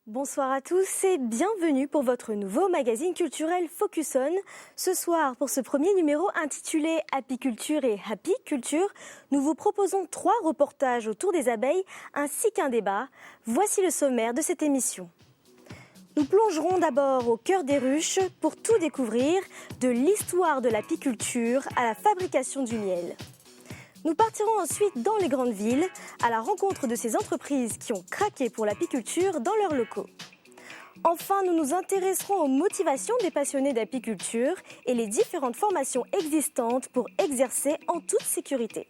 Bonsoir à tous et bienvenue pour votre nouveau magazine culturel Focus On. Ce soir, pour ce premier numéro intitulé Apiculture et Happy Culture, nous vous proposons 3 reportages autour des abeilles ainsi qu'un débat. Voici le sommaire de cette émission. Nous plongerons d'abord au cœur des ruches pour tout découvrir, de l'histoire de l'apiculture à la fabrication du miel. Nous partirons ensuite dans les grandes villes, à la rencontre de ces entreprises qui ont craqué pour l'apiculture dans leurs locaux. Enfin, nous nous intéresserons aux motivations des passionnés d'apiculture et les différentes formations existantes pour exercer en toute sécurité.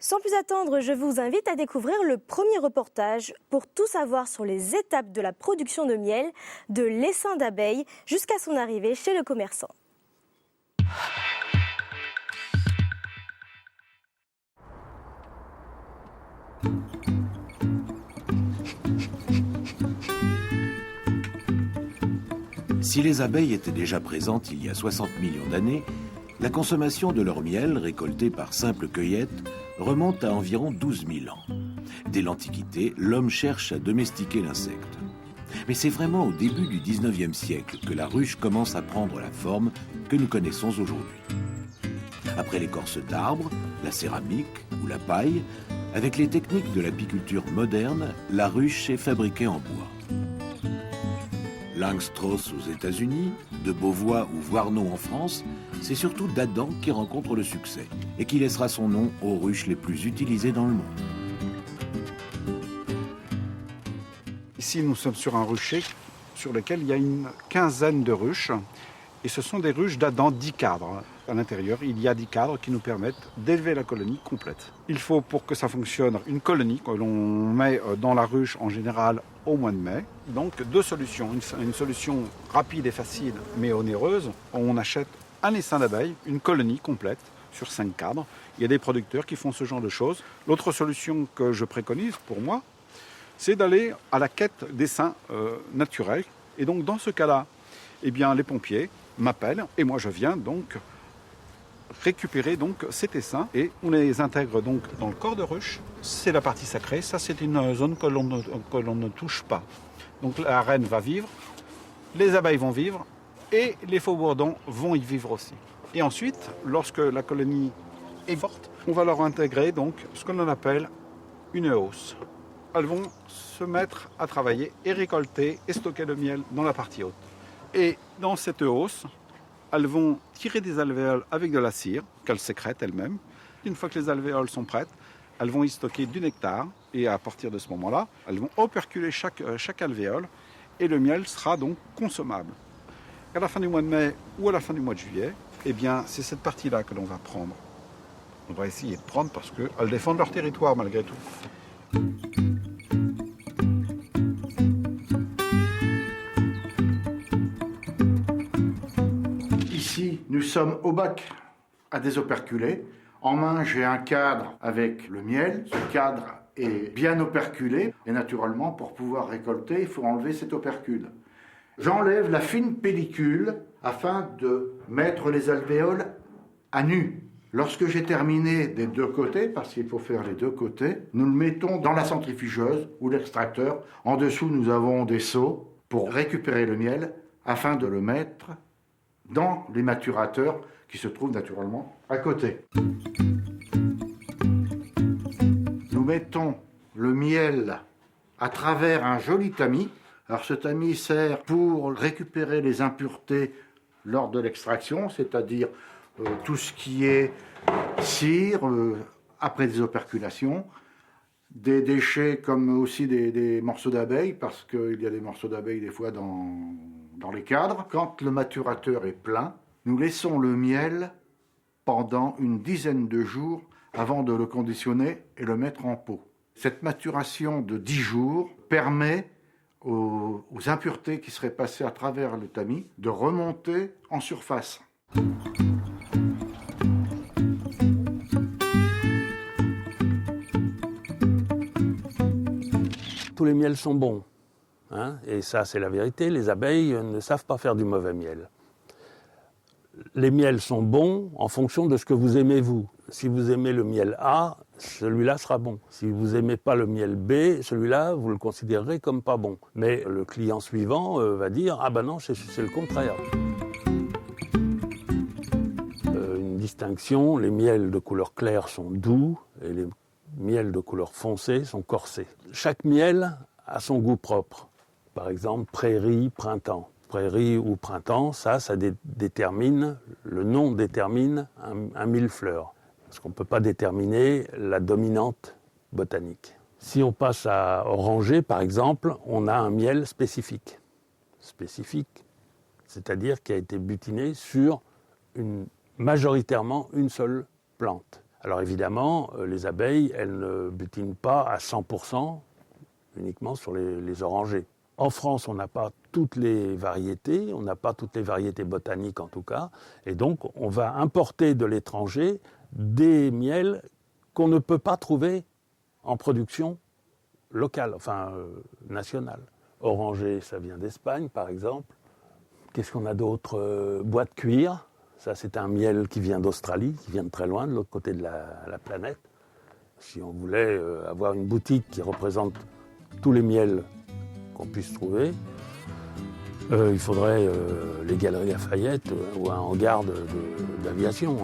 Sans plus attendre, je vous invite à découvrir le premier reportage pour tout savoir sur les étapes de la production de miel, de l'essaim d'abeilles jusqu'à son arrivée chez le commerçant. Si les abeilles étaient déjà présentes il y a 60 millions d'années, la consommation de leur miel, récolté par simple cueillette, remonte à environ 12 000 ans. Dès l'Antiquité, l'homme cherche à domestiquer l'insecte. Mais c'est vraiment au début du 19e siècle que la ruche commence à prendre la forme que nous connaissons aujourd'hui. Après l'écorce d'arbre, la céramique ou la paille, avec les techniques de l'apiculture moderne, la ruche est fabriquée en bois. Langstroth aux États-Unis, de Beauvois ou Voirneau en France, c'est surtout d'Adam qui rencontre le succès et qui laissera son nom aux ruches les plus utilisées dans le monde. Ici, nous sommes sur un rucher sur lequel il y a une quinzaine de ruches. Et ce sont des ruches d'Adam 10 cadres. À l'intérieur, il y a 10 cadres qui nous permettent d'élever la colonie complète. Il faut, pour que ça fonctionne, une colonie que l'on met dans la ruche en général au mois de mai. Donc 2 solutions. Une solution rapide et facile mais onéreuse. On achète un essaim d'abeilles, une colonie complète sur 5 cadres. Il y a des producteurs qui font ce genre de choses. L'autre solution que je préconise pour moi, c'est d'aller à la quête d'essaims naturels. Et donc dans ce cas-là, eh bien, les pompiers m'appellent et moi je viens donc récupérer donc cet essaim et on les intègre donc dans le corps de ruche. C'est la partie sacrée, ça c'est une zone que l'on ne touche pas. Donc la reine va vivre, les abeilles vont vivre et les faux-bourdons vont y vivre aussi. Et ensuite, lorsque la colonie est forte, on va leur intégrer donc ce que l'on appelle une hausse. Elles vont se mettre à travailler et récolter et stocker le miel dans la partie haute. Et dans cette hausse, elles vont tirer des alvéoles avec de la cire qu'elles sécrètent elles-mêmes. Une fois que les alvéoles sont prêtes, elles vont y stocker du nectar. Et à partir de ce moment-là, elles vont operculer chaque alvéole et le miel sera donc consommable. À la fin du mois de mai ou à la fin du mois de juillet, eh bien, c'est cette partie-là que l'on va prendre. On va essayer de prendre parce qu'elles défendent leur territoire malgré tout. Ici, nous sommes au bac à désoperculer. En main, j'ai un cadre avec le miel. Ce cadre est bien operculé. Et naturellement, pour pouvoir récolter, il faut enlever cet opercule. J'enlève la fine pellicule afin de mettre les alvéoles à nu. Lorsque j'ai terminé des 2 côtés, parce qu'il faut faire les 2 côtés, nous le mettons dans la centrifugeuse ou l'extracteur. En dessous, nous avons des seaux pour récupérer le miel afin de le mettre dans les maturateurs qui se trouvent naturellement à côté. Nous mettons le miel à travers un joli tamis. Alors ce tamis sert pour récupérer les impuretés lors de l'extraction, c'est-à-dire tout ce qui est cire après des operculations, des déchets comme aussi des morceaux d'abeilles, parce qu'il y a des morceaux d'abeilles des fois dans les cadres. Quand le maturateur est plein, nous laissons le miel pendant une dizaine de jours avant de le conditionner et le mettre en pot. Cette maturation de 10 jours permet aux impuretés qui seraient passées à travers le tamis de remonter en surface. Tous les miels sont bons, hein, et ça c'est la vérité, les abeilles ne savent pas faire du mauvais miel. les miels sont bons en fonction de ce que vous aimez vous. Si vous aimez le miel A, celui-là sera bon. Si vous n'aimez pas le miel B, celui-là, vous le considérerez comme pas bon. Mais le client suivant va dire « Ah ben non, c'est le contraire ». Une distinction, les miels de couleur claire sont doux et les miels de couleur foncée sont corsés. Chaque miel a son goût propre. Par exemple, prairie, printemps. Prairie ou printemps, ça détermine, le nom détermine un millefleur. Parce qu'on ne peut pas déterminer la dominante botanique. Si on passe à orangé, par exemple, on a un miel spécifique. Spécifique, c'est-à-dire qui a été butiné sur majoritairement une seule plante. Alors évidemment, les abeilles, elles ne butinent pas à 100% uniquement sur les orangers. En France, on n'a pas toutes les variétés, on n'a pas toutes les variétés botaniques en tout cas, et donc on va importer de l'étranger des miels qu'on ne peut pas trouver en production locale, nationale. Orangé, ça vient d'Espagne par exemple. Qu'est-ce qu'on a d'autre ? Bois de cuir, ça c'est un miel qui vient d'Australie, qui vient de très loin, de l'autre côté de la planète. Si on voulait avoir une boutique qui représente tous les miels qu'on puisse trouver, il faudrait les Galeries Lafayette ou un hangar d'aviation.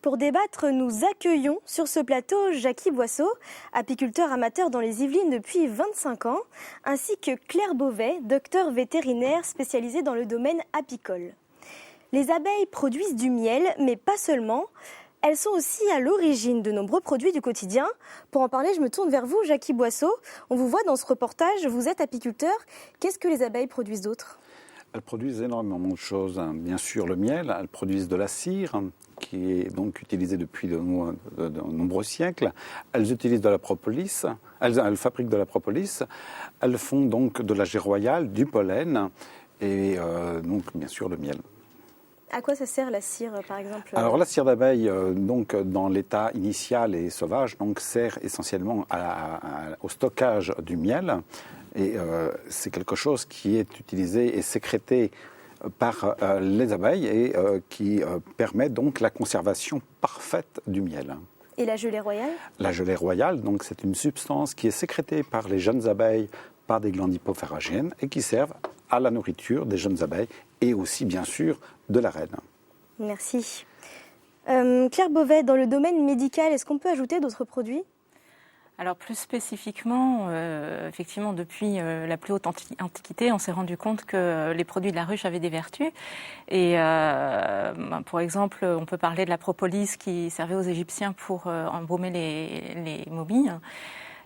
Pour débattre, nous accueillons sur ce plateau Jackie Boisseau, apiculteur amateur dans les Yvelines depuis 25 ans, ainsi que Claire Beauvais, docteur vétérinaire spécialisée dans le domaine apicole. Les abeilles produisent du miel, mais pas seulement. Elles sont aussi à l'origine de nombreux produits du quotidien. Pour en parler, je me tourne vers vous, Jackie Boisseau. On vous voit dans ce reportage, vous êtes apiculteur. Qu'est-ce que les abeilles produisent d'autre ? Elles produisent énormément de choses. Bien sûr, le miel, elles produisent de la cire, qui est donc utilisée depuis de nombreux siècles. Elles utilisent de la propolis, elles fabriquent de la propolis. Elles font donc de la gelée royale, du pollen et donc bien sûr le miel. À quoi ça sert la cire, par exemple ? Alors la cire d'abeille, donc dans l'état initial et sauvage, donc sert essentiellement au stockage du miel. Et c'est quelque chose qui est utilisé et sécrété par les abeilles et qui permet donc la conservation parfaite du miel. Et la gelée royale ? La gelée royale, donc c'est une substance qui est sécrétée par les jeunes abeilles par des glandes hypopharangiennes et qui servent à la nourriture des jeunes abeilles et aussi bien sûr de la reine. Merci. Claire Beauvais, dans le domaine médical, est-ce qu'on peut ajouter d'autres produits ? Alors plus spécifiquement, effectivement, depuis la plus haute antiquité, on s'est rendu compte que les produits de la ruche avaient des vertus. Et pour exemple, on peut parler de la propolis qui servait aux Égyptiens pour embaumer les momies.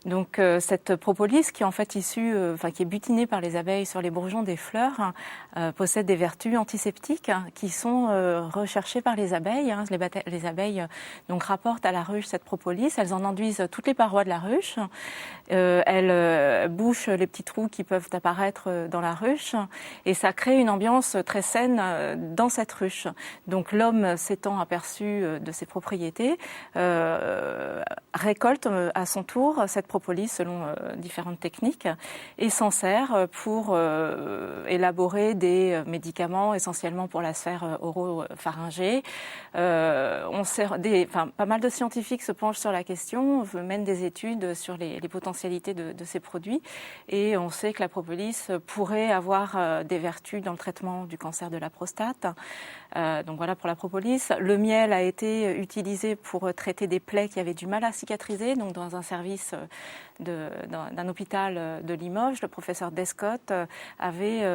Donc cette propolis qui est en fait issue, qui est butinée par les abeilles sur les bourgeons des fleurs, possède des vertus antiseptiques qui sont recherchées par les abeilles. Les abeilles donc rapportent à la ruche cette propolis, elles en enduisent toutes les parois de la ruche, elles bouchent les petits trous qui peuvent apparaître dans la ruche et ça crée une ambiance très saine dans cette ruche. Donc l'homme s'étant aperçu de ses propriétés, récolte à son tour cette propolis selon différentes techniques et s'en sert pour élaborer des médicaments essentiellement pour la sphère oropharyngée. Pas mal de scientifiques se penchent sur la question, mènent des études sur les potentialités de ces produits et on sait que la propolis pourrait avoir des vertus dans le traitement du cancer de la prostate. Donc voilà pour la propolis. Le miel a été utilisé pour traiter des plaies qui avaient du mal à cicatriser, donc dans un service d'un hôpital de Limoges, le professeur Descott avait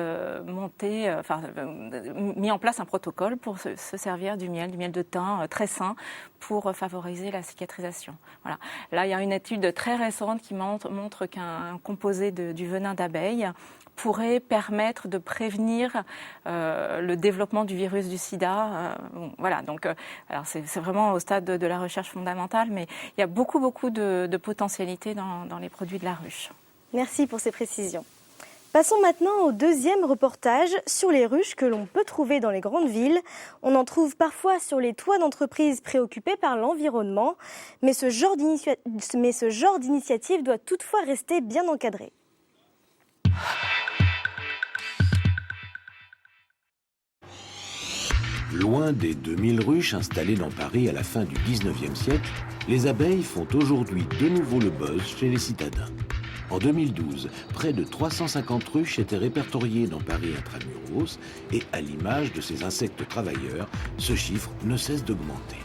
mis en place un protocole pour se servir du miel de thym très sain pour favoriser la cicatrisation. Voilà. Là, il y a une étude très récente qui montre qu'un composé du venin d'abeille pourrait permettre de prévenir le développement du virus du sida. Voilà, donc alors c'est vraiment au stade de la recherche fondamentale, mais il y a beaucoup de potentialités dans les produits de la ruche. Merci pour ces précisions. Passons maintenant au deuxième reportage sur les ruches que l'on peut trouver dans les grandes villes. On en trouve parfois sur les toits d'entreprises préoccupées par l'environnement, mais ce genre d'initiative doit toutefois rester bien encadré. Loin des 2000 ruches installées dans Paris à la fin du 19e siècle, les abeilles font aujourd'hui de nouveau le buzz chez les citadins. En 2012, près de 350 ruches étaient répertoriées dans Paris intramuros et à l'image de ces insectes travailleurs, ce chiffre ne cesse d'augmenter.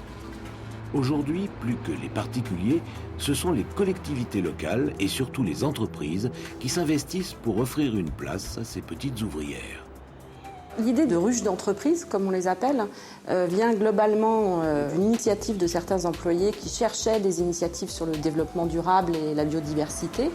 Aujourd'hui, plus que les particuliers, ce sont les collectivités locales et surtout les entreprises qui s'investissent pour offrir une place à ces petites ouvrières. L'idée de ruches d'entreprise, comme on les appelle, vient globalement d'une initiative de certains employés qui cherchaient des initiatives sur le développement durable et la biodiversité.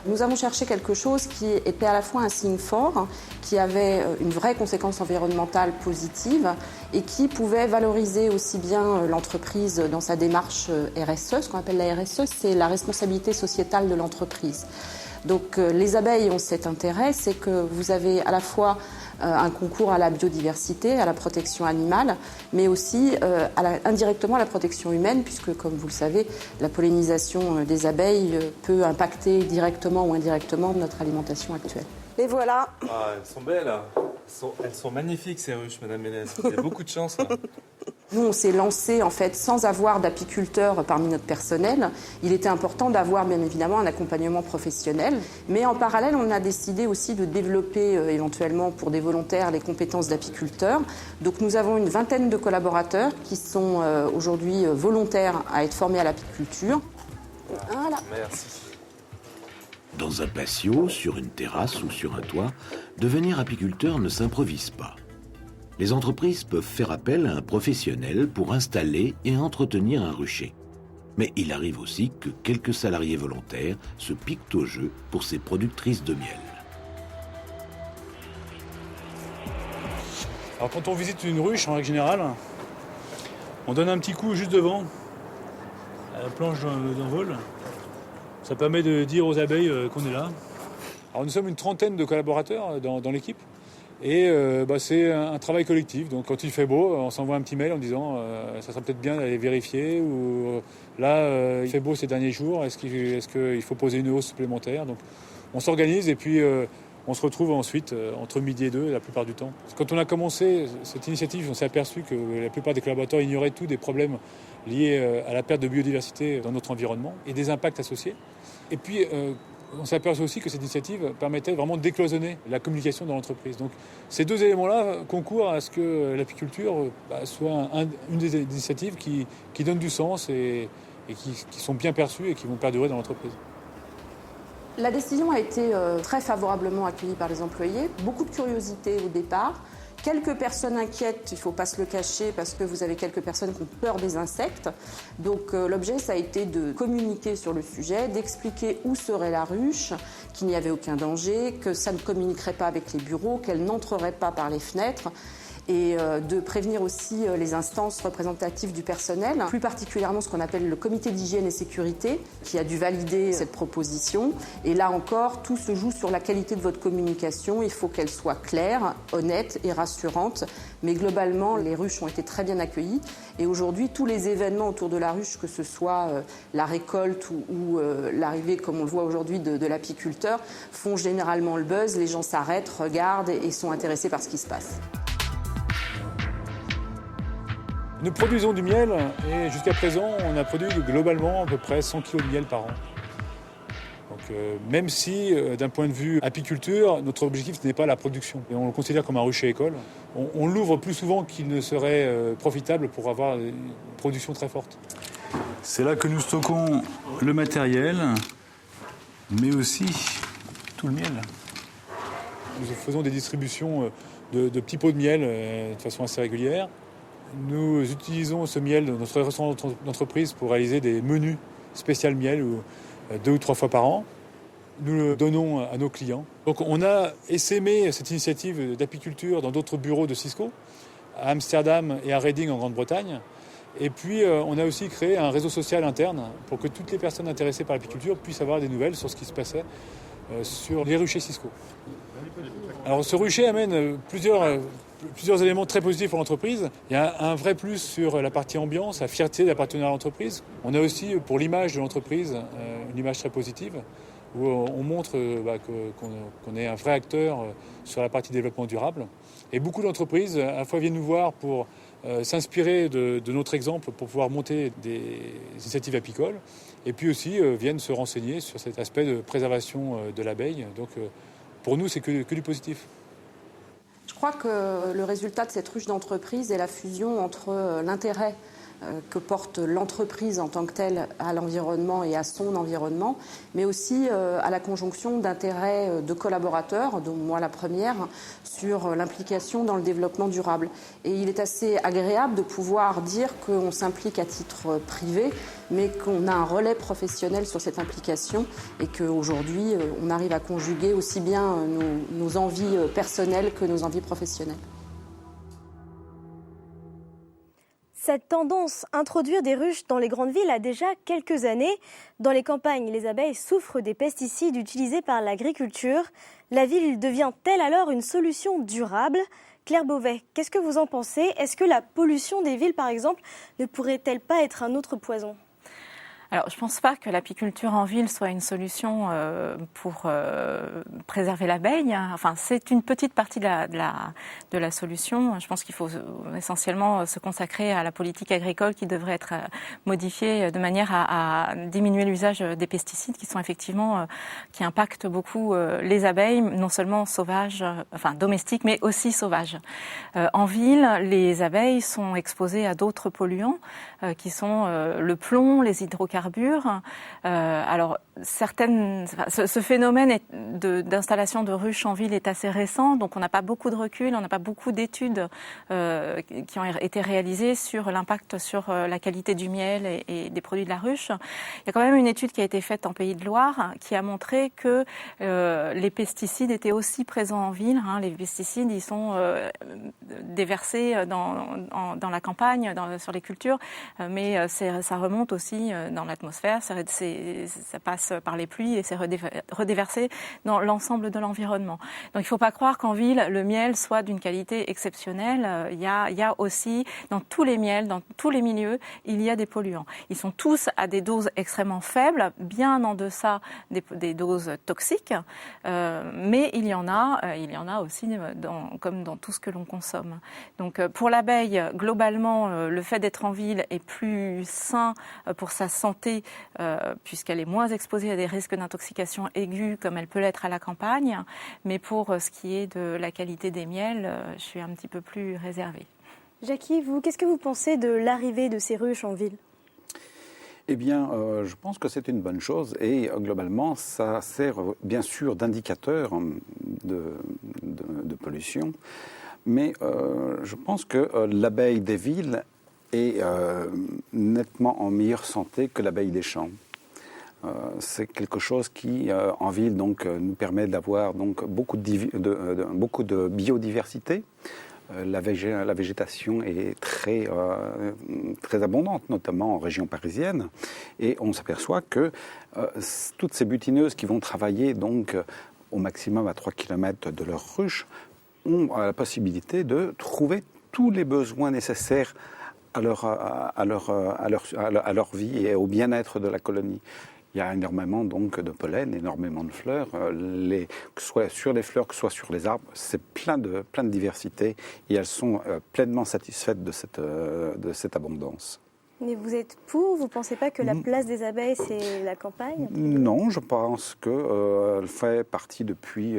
Nous avons cherché quelque chose qui était à la fois un signe fort, qui avait une vraie conséquence environnementale positive et qui pouvait valoriser aussi bien l'entreprise dans sa démarche RSE. Ce qu'on appelle la RSE, c'est la responsabilité sociétale de l'entreprise. Donc les abeilles ont cet intérêt, c'est que vous avez à la fois un concours à la biodiversité, à la protection animale, mais aussi indirectement à la protection humaine, puisque, comme vous le savez, la pollinisation des abeilles peut impacter directement ou indirectement notre alimentation actuelle. Et voilà. Ah, elles sont belles. Elles sont magnifiques, ces ruches, Madame Ménès. Il y a beaucoup de chance, là. Nous, on s'est lancé en fait sans avoir d'apiculteurs parmi notre personnel. Il était important d'avoir bien évidemment un accompagnement professionnel. Mais en parallèle, on a décidé aussi de développer éventuellement pour des volontaires les compétences d'apiculteurs. Donc nous avons une vingtaine de collaborateurs qui sont aujourd'hui volontaires à être formés à l'apiculture. Voilà. Merci. Dans un patio, sur une terrasse ou sur un toit, devenir apiculteur ne s'improvise pas. Les entreprises peuvent faire appel à un professionnel pour installer et entretenir un rucher. Mais il arrive aussi que quelques salariés volontaires se piquent au jeu pour ces productrices de miel. Alors quand on visite une ruche, en règle générale, on donne un petit coup juste devant, à la planche d'envol. Ça permet de dire aux abeilles qu'on est là. Alors nous sommes une trentaine de collaborateurs dans l'équipe. Et c'est un travail collectif. Donc quand il fait beau, on s'envoie un petit mail en disant ça serait peut-être bien d'aller vérifier. Ou là, il fait beau ces derniers jours. Est-ce qu'il faut poser une hausse supplémentaire? Donc on s'organise et puis on se retrouve ensuite entre midi et 2 la plupart du temps. Quand on a commencé cette initiative, on s'est aperçu que la plupart des collaborateurs ignoraient tous des problèmes liés à la perte de biodiversité dans notre environnement et des impacts associés. Et puis on s'est aperçu aussi que cette initiative permettait vraiment de décloisonner la communication dans l'entreprise. Donc ces deux éléments-là concourent à ce que l'apiculture soit une des initiatives qui donne du sens et qui sont bien perçues et qui vont perdurer dans l'entreprise. La décision a été très favorablement accueillie par les employés. Beaucoup de curiosité au départ. Quelques personnes inquiètes, il ne faut pas se le cacher, parce que vous avez quelques personnes qui ont peur des insectes. Donc l'objet, ça a été de communiquer sur le sujet, d'expliquer où serait la ruche, qu'il n'y avait aucun danger, que ça ne communiquerait pas avec les bureaux, qu'elle n'entrerait pas par les fenêtres, et de prévenir aussi les instances représentatives du personnel, plus particulièrement ce qu'on appelle le comité d'hygiène et sécurité, qui a dû valider cette proposition. Et là encore, tout se joue sur la qualité de votre communication. Il faut qu'elle soit claire, honnête et rassurante. Mais globalement, les ruches ont été très bien accueillies. Et aujourd'hui, tous les événements autour de la ruche, que ce soit la récolte ou l'arrivée, comme on le voit aujourd'hui, de l'apiculteur, font généralement le buzz. Les gens s'arrêtent, regardent et sont intéressés par ce qui se passe. Nous produisons du miel et jusqu'à présent, on a produit globalement à peu près 100 kg de miel par an. Donc, même si, d'un point de vue apiculture, notre objectif ce n'est pas la production. Et on le considère comme un rucher école. On l'ouvre plus souvent qu'il ne serait profitable pour avoir une production très forte. C'est là que nous stockons le matériel, mais aussi tout le miel. Nous faisons des distributions de petits pots de miel de façon assez régulière. Nous utilisons ce miel dans notre restaurant d'entreprise pour réaliser des menus spécial miel 2 ou 3 fois par an. Nous le donnons à nos clients. Donc on a essaimé cette initiative d'apiculture dans d'autres bureaux de Cisco, à Amsterdam et à Reading en Grande-Bretagne. Et puis on a aussi créé un réseau social interne pour que toutes les personnes intéressées par l'apiculture puissent avoir des nouvelles sur ce qui se passait sur les ruchers Cisco. Alors ce rucher amène plusieurs éléments très positifs pour l'entreprise. Il y a un vrai plus sur la partie ambiance, la fierté d'appartenir à l'entreprise. On a aussi pour l'image de l'entreprise une image très positive où on montre qu'on est un vrai acteur sur la partie développement durable. Et beaucoup d'entreprises à la fois viennent nous voir pour s'inspirer de notre exemple pour pouvoir monter des initiatives apicoles. Et puis aussi viennent se renseigner sur cet aspect de préservation de l'abeille. Donc pour nous, c'est que du positif. Je crois que le résultat de cette ruche d'entreprise est la fusion entre l'intérêt que porte l'entreprise en tant que telle à l'environnement et à son environnement, mais aussi à la conjonction d'intérêts de collaborateurs, dont moi la première, sur l'implication dans le développement durable. Et il est assez agréable de pouvoir dire qu'on s'implique à titre privé, mais qu'on a un relais professionnel sur cette implication et qu'aujourd'hui, on arrive à conjuguer aussi bien nos envies personnelles que nos envies professionnelles. Cette tendance à introduire des ruches dans les grandes villes a déjà quelques années. Dans les campagnes, les abeilles souffrent des pesticides utilisés par l'agriculture. La ville devient-elle alors une solution durable ? Claire Beauvais, qu'est-ce que vous en pensez ? Est-ce que la pollution des villes, par exemple, ne pourrait-elle pas être un autre poison ? Alors, je ne pense pas que l'apiculture en ville soit une solution pour préserver l'abeille. Enfin, c'est une petite partie de la solution. Je pense qu'il faut essentiellement se consacrer à la politique agricole qui devrait être modifiée de manière à diminuer l'usage des pesticides qui sont effectivement qui impactent beaucoup les abeilles, non seulement sauvages, enfin domestiques, mais aussi sauvages. En ville, les abeilles sont exposées à d'autres polluants qui sont le plomb, les hydrocarbures. Alors, ce phénomène d'installation de ruches en ville est assez récent, donc on n'a pas beaucoup de recul, on n'a pas beaucoup d'études qui ont été réalisées sur l'impact sur la qualité du miel et des produits de la ruche. Il y a quand même une étude qui a été faite en Pays de Loire qui a montré que les pesticides étaient aussi présents en ville. Les pesticides, ils sont déversés dans la campagne, sur les cultures, mais ça remonte aussi dans l'atmosphère, ça passe par les pluies et c'est redéversé dans l'ensemble de l'environnement. Donc il ne faut pas croire qu'en ville, le miel soit d'une qualité exceptionnelle. Il y a aussi, dans tous les miels, dans tous les milieux, il y a des polluants. Ils sont tous à des doses extrêmement faibles, bien en deçà des doses toxiques, mais il y en a aussi comme dans tout ce que l'on consomme. Donc pour l'abeille, globalement, le fait d'être en ville est plus sain pour sa santé, puisqu'elle est moins exposée à des risques d'intoxication aiguë comme elle peut l'être à la campagne. Mais pour ce qui est de la qualité des miels, je suis un petit peu plus réservée. Jackie, qu'est-ce que vous pensez de l'arrivée de ces ruches en ville ? Eh bien, je pense que c'est une bonne chose et globalement, ça sert bien sûr d'indicateur de pollution. Mais je pense que l'abeille des villes est nettement en meilleure santé que l'abeille des champs. C'est quelque chose qui, en ville, donc, nous permet d'avoir donc, beaucoup de biodiversité. La végétation est très abondante, notamment en région parisienne. Et on s'aperçoit que toutes ces butineuses qui vont travailler donc, au maximum à 3 km de leur ruche ont la possibilité de trouver tous les besoins nécessaires à leur vie et au bien-être de la colonie. Il y a énormément donc de pollen, énormément de fleurs, que ce soit sur les fleurs, que ce soit sur les arbres, c'est plein de diversité et elles sont pleinement satisfaites de cette abondance. Mais vous êtes pour ? Vous ne pensez pas que la place des abeilles, c'est la campagne ? Non, je pense qu'elle fait partie depuis,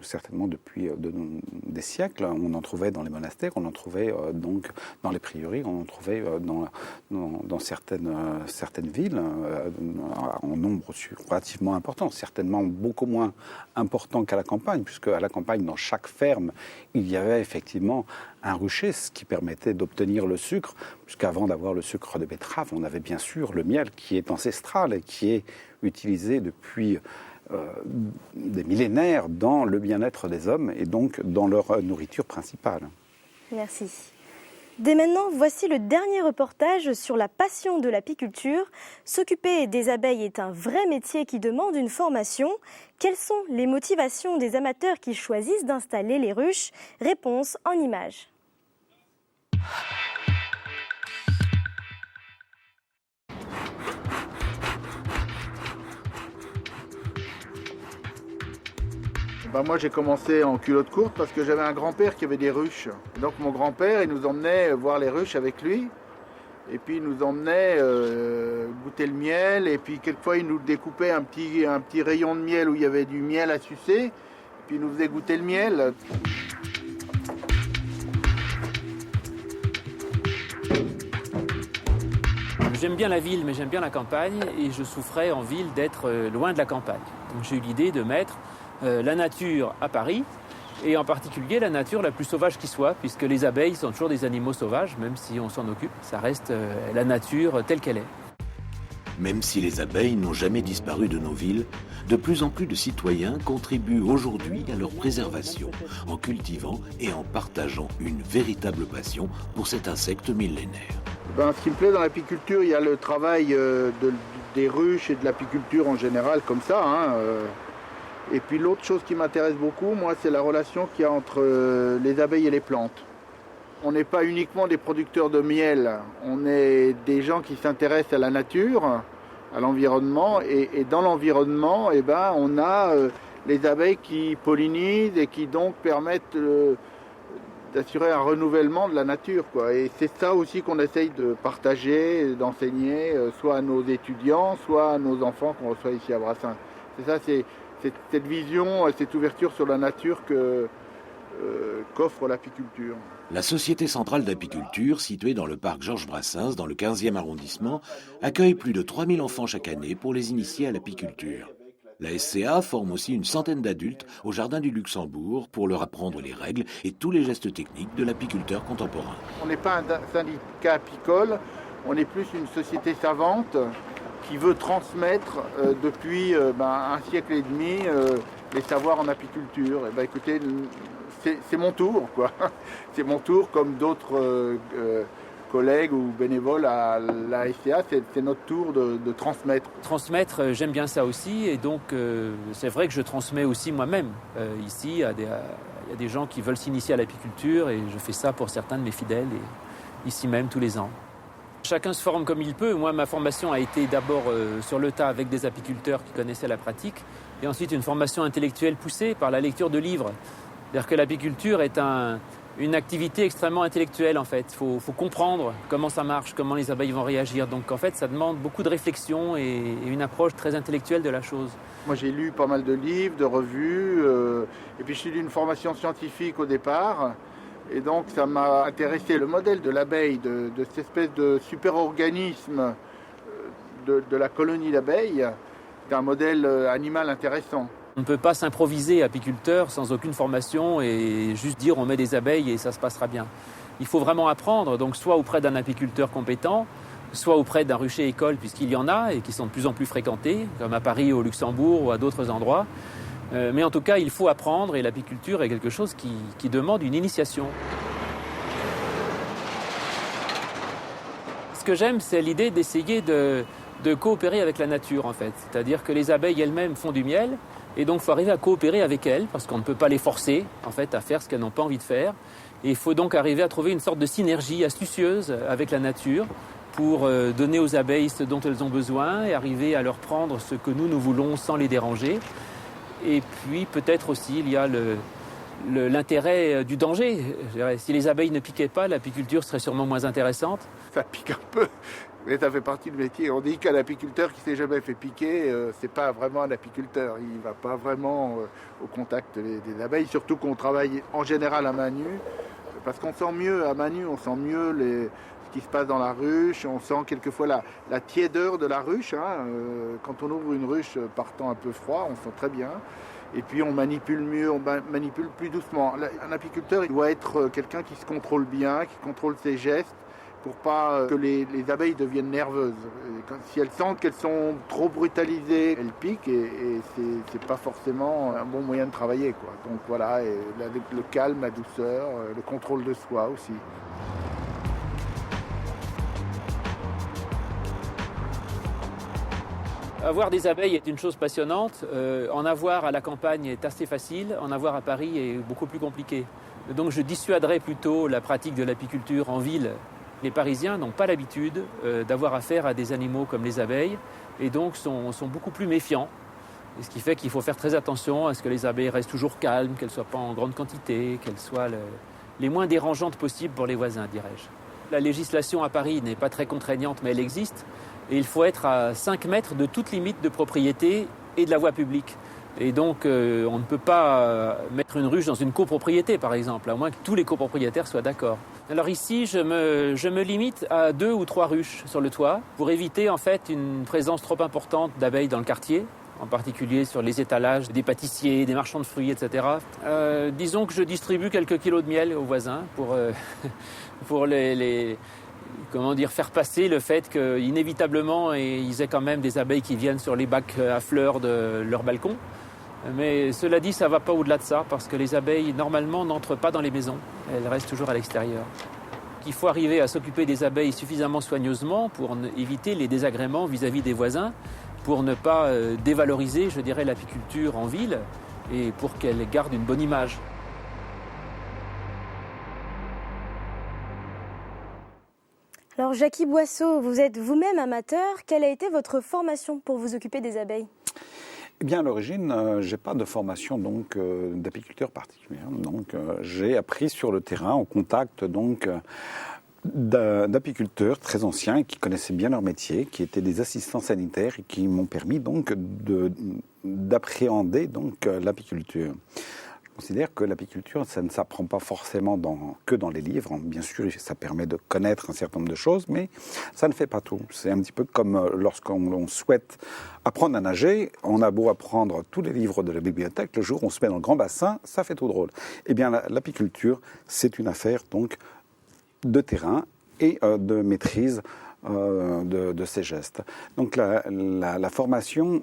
certainement depuis des siècles. On en trouvait dans les monastères, on en trouvait donc dans les prieurés, on en trouvait dans certaines villes, en nombre relativement important, certainement beaucoup moins important qu'à la campagne, puisque à la campagne, dans chaque ferme, il y avait effectivement un rucher, ce qui permettait d'obtenir le sucre, puisqu'avant d'avoir le sucre de betterave, on avait bien sûr le miel qui est ancestral et qui est utilisé depuis des millénaires dans le bien-être des hommes et donc dans leur nourriture principale. Merci. Dès maintenant, voici le dernier reportage sur la passion de l'apiculture. S'occuper des abeilles est un vrai métier qui demande une formation. Quelles sont les motivations des amateurs qui choisissent d'installer les ruches ? Réponse en images. Moi j'ai commencé en culotte courte parce que j'avais un grand-père qui avait des ruches. Donc mon grand-père il nous emmenait voir les ruches avec lui. Et puis il nous emmenait goûter le miel. Et puis quelquefois il nous découpait un petit rayon de miel où il y avait du miel à sucer. Et puis il nous faisait goûter le miel. J'aime bien la ville, mais j'aime bien la campagne, et je souffrais en ville d'être loin de la campagne. Donc j'ai eu l'idée de mettre la nature à Paris, et en particulier la nature la plus sauvage qui soit, puisque les abeilles sont toujours des animaux sauvages, même si on s'en occupe, ça reste la nature telle qu'elle est. Même si les abeilles n'ont jamais disparu de nos villes, de plus en plus de citoyens contribuent aujourd'hui à leur préservation, en cultivant et en partageant une véritable passion pour cet insecte millénaire. Ce qui me plaît dans l'apiculture, il y a le travail des ruches et de l'apiculture en général, comme ça. Et puis l'autre chose qui m'intéresse beaucoup, moi, c'est la relation qu'il y a entre les abeilles et les plantes. On n'est pas uniquement des producteurs de miel, on est des gens qui s'intéressent à la nature, à l'environnement. Et dans l'environnement, on a les abeilles qui pollinisent et qui donc permettent d'assurer un renouvellement de la nature, quoi. Et c'est ça aussi qu'on essaye de partager, d'enseigner, soit à nos étudiants, soit à nos enfants qu'on reçoit ici à Brassens. C'est ça, c'est cette vision, cette ouverture sur la nature qu'offre l'apiculture. La Société centrale d'apiculture, située dans le parc Georges Brassens, dans le 15e arrondissement, accueille plus de 3000 enfants chaque année pour les initier à l'apiculture. La SCA forme aussi une centaine d'adultes au Jardin du Luxembourg pour leur apprendre les règles et tous les gestes techniques de l'apiculteur contemporain. On n'est pas un syndicat apicole, on est plus une société savante qui veut transmettre depuis un siècle et demi les savoirs en apiculture. Et écoutez, c'est mon tour, quoi. C'est mon tour, comme d'autres collègues ou bénévoles à la SCA, c'est notre tour de transmettre. Transmettre, j'aime bien ça aussi, et donc c'est vrai que je transmets aussi moi-même. Ici, il y a des gens qui veulent s'initier à l'apiculture, et je fais ça pour certains de mes fidèles, et ici même tous les ans. Chacun se forme comme il peut. Moi, ma formation a été d'abord sur le tas avec des apiculteurs qui connaissaient la pratique, et ensuite une formation intellectuelle poussée par la lecture de livres. C'est-à-dire que l'apiculture est une activité extrêmement intellectuelle, en fait. Il faut comprendre comment ça marche, comment les abeilles vont réagir. Donc, en fait, ça demande beaucoup de réflexion et une approche très intellectuelle de la chose. Moi, j'ai lu pas mal de livres, de revues, et puis je suis d'une formation scientifique au départ. Et donc, ça m'a intéressé. Le modèle de l'abeille, de cette espèce de super-organisme de la colonie d'abeilles, c'est un modèle animal intéressant. On ne peut pas s'improviser apiculteur sans aucune formation et juste dire on met des abeilles et ça se passera bien. Il faut vraiment apprendre, donc soit auprès d'un apiculteur compétent, soit auprès d'un rucher école, puisqu'il y en a et qui sont de plus en plus fréquentés, comme à Paris, au Luxembourg ou à d'autres endroits. Mais en tout cas, il faut apprendre, et l'apiculture est quelque chose qui demande une initiation. Ce que j'aime, c'est l'idée d'essayer de coopérer avec la nature, en fait. C'est-à-dire que les abeilles elles-mêmes font du miel, et donc il faut arriver à coopérer avec elles, parce qu'on ne peut pas les forcer, en fait, à faire ce qu'elles n'ont pas envie de faire. Et il faut donc arriver à trouver une sorte de synergie astucieuse avec la nature pour donner aux abeilles ce dont elles ont besoin et arriver à leur prendre ce que nous voulons sans les déranger. Et puis peut-être aussi il y a l'intérêt du danger. Je dirais, si les abeilles ne piquaient pas, l'apiculture serait sûrement moins intéressante. Ça pique un peu, mais ça fait partie du métier. On dit qu'un apiculteur qui ne s'est jamais fait piquer, c'est pas vraiment un apiculteur. Il ne va pas vraiment au contact des abeilles, surtout qu'on travaille en général à main nue, parce qu'on sent mieux à main nue, on sent mieux ce qui se passe dans la ruche, on sent quelquefois la tiédeur de la ruche. Quand on ouvre une ruche par temps un peu froid, on sent très bien. Et puis on manipule mieux, on manipule plus doucement. Un apiculteur, il doit être quelqu'un qui se contrôle bien, qui contrôle ses gestes, pour pas que les abeilles deviennent nerveuses. Si elles sentent qu'elles sont trop brutalisées, elles piquent et c'est pas forcément un bon moyen de travailler, quoi. Donc voilà, et le calme, la douceur, le contrôle de soi aussi. Avoir des abeilles est une chose passionnante. En avoir à la campagne est assez facile. En avoir à Paris est beaucoup plus compliqué. Donc je dissuaderais plutôt la pratique de l'apiculture en ville. Les Parisiens n'ont pas l'habitude d'avoir affaire à des animaux comme les abeilles et donc sont beaucoup plus méfiants. Et ce qui fait qu'il faut faire très attention à ce que les abeilles restent toujours calmes, qu'elles ne soient pas en grande quantité, qu'elles soient les moins dérangeantes possibles pour les voisins, dirais-je. La législation à Paris n'est pas très contraignante, mais elle existe. Et il faut être à 5 mètres de toute limite de propriété et de la voie publique. Et donc, on ne peut pas mettre une ruche dans une copropriété, par exemple, à moins que tous les copropriétaires soient d'accord. Alors ici, je me limite à 2 ou 3 ruches sur le toit pour éviter en fait une présence trop importante d'abeilles dans le quartier, en particulier sur les étalages des pâtissiers, des marchands de fruits, etc. Disons que je distribue quelques kilos de miel aux voisins pour faire passer le fait qu'inévitablement, ils aient quand même des abeilles qui viennent sur les bacs à fleurs de leur balcon. Mais cela dit, ça ne va pas au-delà de ça, parce que les abeilles, normalement, n'entrent pas dans les maisons. Elles restent toujours à l'extérieur. Il faut arriver à s'occuper des abeilles suffisamment soigneusement pour éviter les désagréments vis-à-vis des voisins, pour ne pas dévaloriser, je dirais, l'apiculture en ville et pour qu'elle garde une bonne image. Alors Jackie Boisseau, vous êtes vous-même amateur. Quelle a été votre formation pour vous occuper des abeilles ? Eh bien, à l'origine, j'ai pas de formation d'apiculteur particulière. Donc, j'ai appris sur le terrain, en contact d'apiculteurs très anciens qui connaissaient bien leur métier, qui étaient des assistants sanitaires et qui m'ont permis d'appréhender l'apiculture. Je considère que l'apiculture, ça ne s'apprend pas forcément que dans les livres. Bien sûr, ça permet de connaître un certain nombre de choses, mais ça ne fait pas tout. C'est un petit peu comme lorsqu'on souhaite apprendre à nager. On a beau apprendre tous les livres de la bibliothèque, le jour où on se met dans le grand bassin, ça fait tout drôle. Eh bien, l'apiculture, c'est une affaire de terrain et de maîtrise de ces gestes. Donc la formation,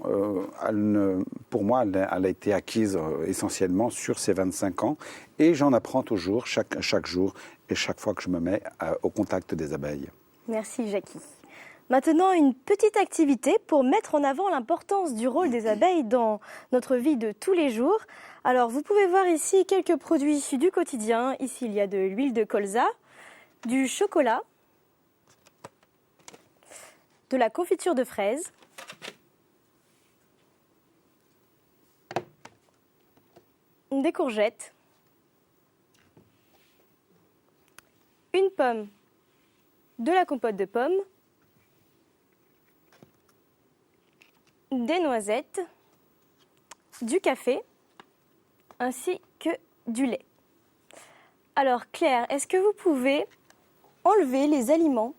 pour moi, elle a été acquise essentiellement sur ces 25 ans et j'en apprends toujours, chaque jour et chaque fois que je me mets au contact des abeilles. Merci Jackie. Maintenant, une petite activité pour mettre en avant l'importance du rôle des abeilles dans notre vie de tous les jours. Alors, vous pouvez voir ici quelques produits du quotidien. Ici, il y a de l'huile de colza, du chocolat, de la confiture de fraises, des courgettes, une pomme, de la compote de pommes, des noisettes, du café, ainsi que du lait. Alors Claire, est-ce que vous pouvez enlever les aliments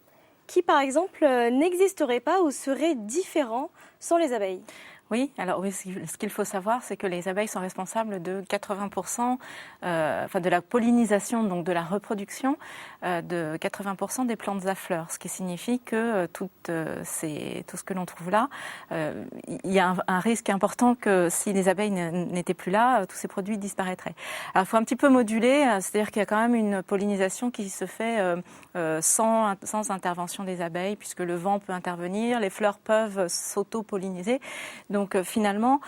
qui, par exemple, n'existeraient pas ou seraient différents sans les abeilles ? Oui, alors oui, ce qu'il faut savoir, c'est que les abeilles sont responsables de 80%, de la pollinisation, donc de la reproduction de 80% des plantes à fleurs, ce qui signifie que tout ce que l'on trouve là, il y a un risque important que si les abeilles n'étaient plus là, tous ces produits disparaîtraient. Alors il faut un petit peu moduler, c'est-à-dire qu'il y a quand même une pollinisation qui se fait sans intervention des abeilles, puisque le vent peut intervenir, les fleurs peuvent s'auto-polliniser. Donc finalement,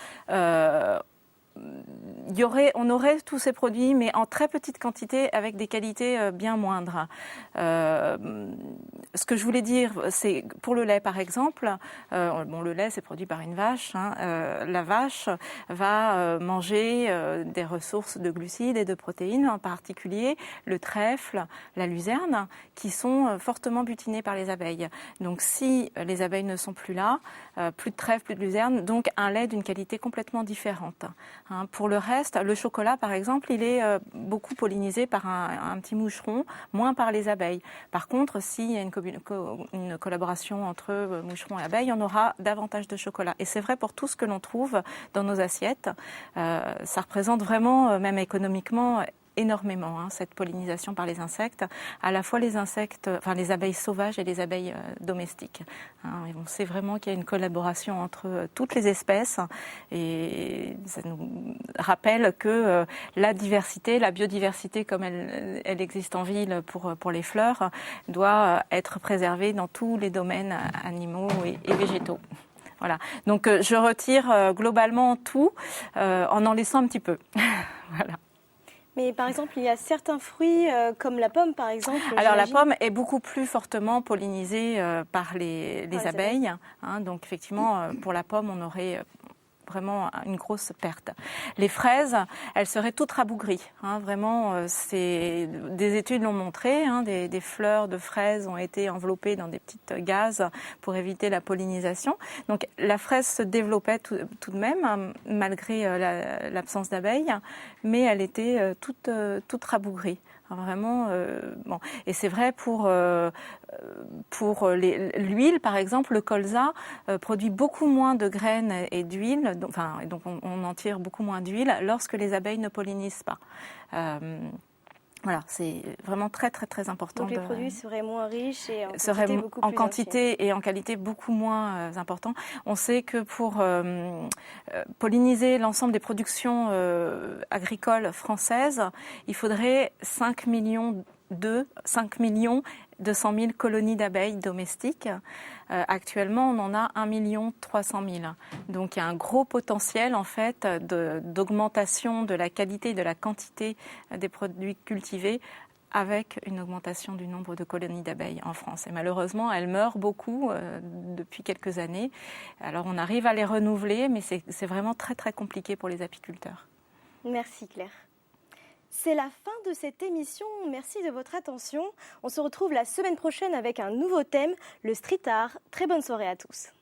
on aurait tous ces produits, mais en très petite quantité, avec des qualités bien moindres. Ce que je voulais dire, c'est pour le lait, par exemple, le lait, c'est produit par une vache. La vache va manger des ressources de glucides et de protéines, en particulier le trèfle, la luzerne, qui sont fortement butinés par les abeilles. Donc si les abeilles ne sont plus là, plus de trèfle, plus de luzerne, donc un lait d'une qualité complètement différente. Pour le reste, le chocolat, par exemple, il est beaucoup pollinisé par un petit moucheron, moins par les abeilles. Par contre, s'il y a une collaboration entre moucheron et abeilles, on aura davantage de chocolat. Et c'est vrai pour tout ce que l'on trouve dans nos assiettes. Ça représente vraiment, même économiquement, énormément cette pollinisation par les insectes, à la fois les abeilles sauvages et les abeilles domestiques. On sait vraiment qu'il y a une collaboration entre toutes les espèces et ça nous rappelle que la biodiversité comme elle existe en ville pour les fleurs, doit être préservée dans tous les domaines animaux et végétaux. Voilà. Donc je retire globalement tout en laissant un petit peu. Voilà. Mais par exemple, il y a certains fruits, comme la pomme par exemple. Alors la pomme est beaucoup plus fortement pollinisée par les abeilles. Donc effectivement, pour la pomme, on aurait vraiment une grosse perte. Les fraises, elles seraient toutes rabougries. Vraiment, des études l'ont montré. Des fleurs de fraises ont été enveloppées dans des petites gazes pour éviter la pollinisation. Donc la fraise se développait tout de même, malgré l'absence d'abeilles, mais elle était toute rabougrie. Vraiment, bon. Et c'est vrai pour l'huile, par exemple, le colza produit beaucoup moins de graines et d'huile, donc on en tire beaucoup moins d'huile lorsque les abeilles ne pollinisent pas. Voilà, c'est vraiment très très très important. Donc les produits seraient moins riches et en quantité et en qualité beaucoup moins importants. On sait que pour polliniser l'ensemble des productions agricoles françaises, il faudrait 5 millions 200 000 colonies d'abeilles domestiques. Actuellement, on en a 1 300 000. Donc, il y a un gros potentiel, en fait, d'augmentation de la qualité et de la quantité des produits cultivés avec une augmentation du nombre de colonies d'abeilles en France. Et malheureusement, elles meurent beaucoup depuis quelques années. Alors, on arrive à les renouveler, mais c'est vraiment très, très compliqué pour les apiculteurs. Merci, Claire. C'est la fin de cette émission. Merci de votre attention. On se retrouve la semaine prochaine avec un nouveau thème, le street art. Très bonne soirée à tous.